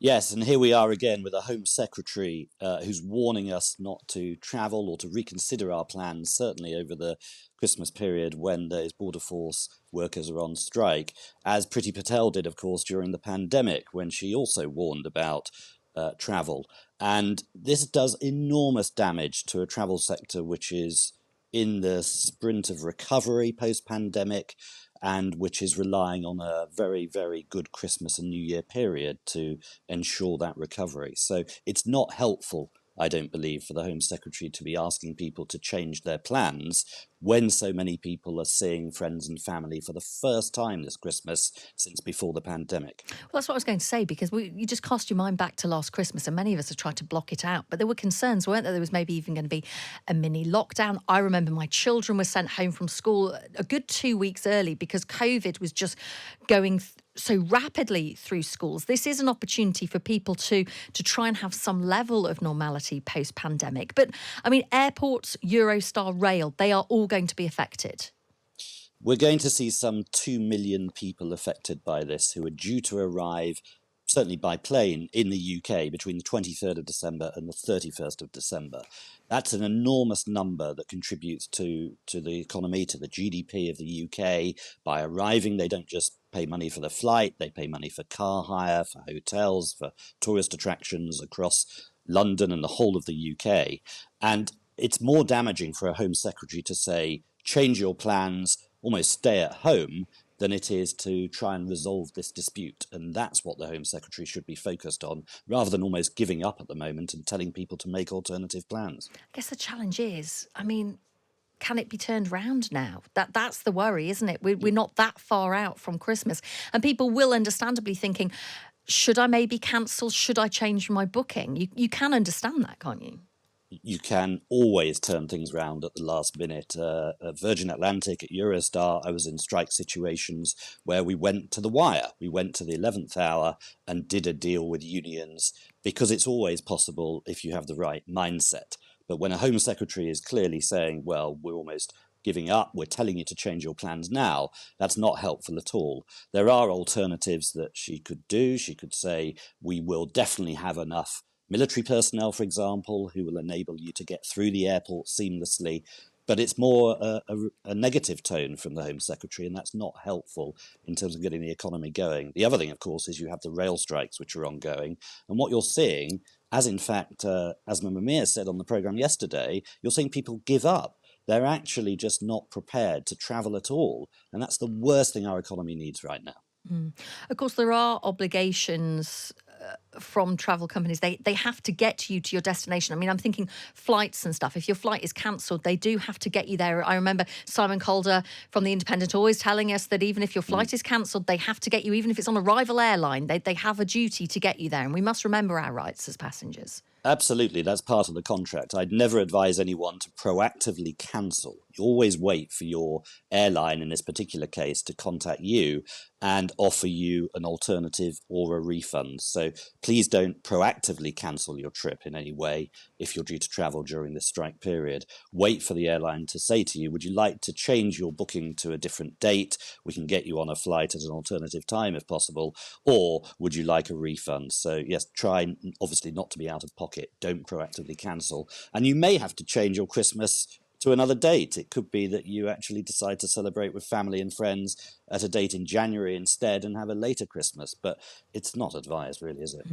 Yes, and here we are again with a Home Secretary who's warning us not to travel or to reconsider our plans, certainly over the Christmas period when those border force workers are on strike, as Priti Patel did, of course, during the pandemic, when she also warned about travel. And this does enormous damage to a travel sector which is in the sprint of recovery post-pandemic, and which is relying on a very, very good Christmas and New Year period to ensure that recovery. So it's not helpful, I don't believe, for the Home Secretary to be asking people to change their plans when so many people are seeing friends and family for the first time this Christmas since before the pandemic. Well, that's what I was going to say, because you just cast your mind back to last Christmas, and many of us have tried to block it out. But there were concerns, weren't there? There was maybe even going to be a mini lockdown. I remember my children were sent home from school a good 2 weeks early because COVID was just going so rapidly through schools. This is an opportunity for people to try and have some level of normality post-pandemic. But, I mean, airports, Eurostar, rail, they are all going to be affected. We're going to see some 2 million people affected by this who are due to arrive, certainly by plane, in the UK between the 23rd of December and the 31st of December. That's an enormous number that contributes to the economy, to the GDP of the UK. By arriving, they don't just pay money for the flight, they pay money for car hire, for hotels, for tourist attractions across London and the whole of the UK. And it's more damaging for a Home Secretary to say, change your plans, almost stay at home, than it is to try and resolve this dispute. And that's what the Home Secretary should be focused on, rather than almost giving up at the moment and telling people to make alternative plans. I guess the challenge is, I mean, can it be turned round now? That's the worry, isn't it? We're not that far out from Christmas. And people will understandably thinking, should I maybe cancel? Should I change my booking? You can understand that, can't you? You can always turn things round at the last minute. At Virgin Atlantic, at Eurostar, I was in strike situations where we went to the wire. We went to the 11th hour and did a deal with unions, because it's always possible if you have the right mindset. But when a Home Secretary is clearly saying, well, we're almost giving up, we're telling you to change your plans now, that's not helpful at all. There are alternatives that she could do. She could say, we will definitely have enough military personnel, for example, who will enable you to get through the airport seamlessly. But it's more a negative tone from the Home Secretary, and that's not helpful in terms of getting the economy going. The other thing, of course, is you have the rail strikes, which are ongoing. And what you're seeing, as in fact Asma Mamir said on the programme yesterday, you're seeing people give up. They're actually just not prepared to travel at all. And that's the worst thing our economy needs right now. Of course, there are obligations from travel companies. They have to get you to your destination. I mean, I'm thinking flights and stuff. If your flight is cancelled, they do have to get you there. I remember Simon Calder from The Independent always telling us that even if your flight is cancelled, they have to get you, even if it's on a rival airline. They have a duty to get you there. And we must remember our rights as passengers. Absolutely, that's part of the contract. I'd never advise anyone to proactively cancel. You always wait for your airline, in this particular case, to contact you and offer you an alternative or a refund. So please don't proactively cancel your trip in any way if you're due to travel during this strike period. Wait for the airline to say to you, would you like to change your booking to a different date? We can get you on a flight at an alternative time if possible. Or would you like a refund? So yes, try obviously not to be out of pocket. Don't proactively cancel. And you may have to change your Christmas to another date. It could be that you actually decide to celebrate with family and friends at a date in January instead and have a later Christmas. But it's not advised, really, is it?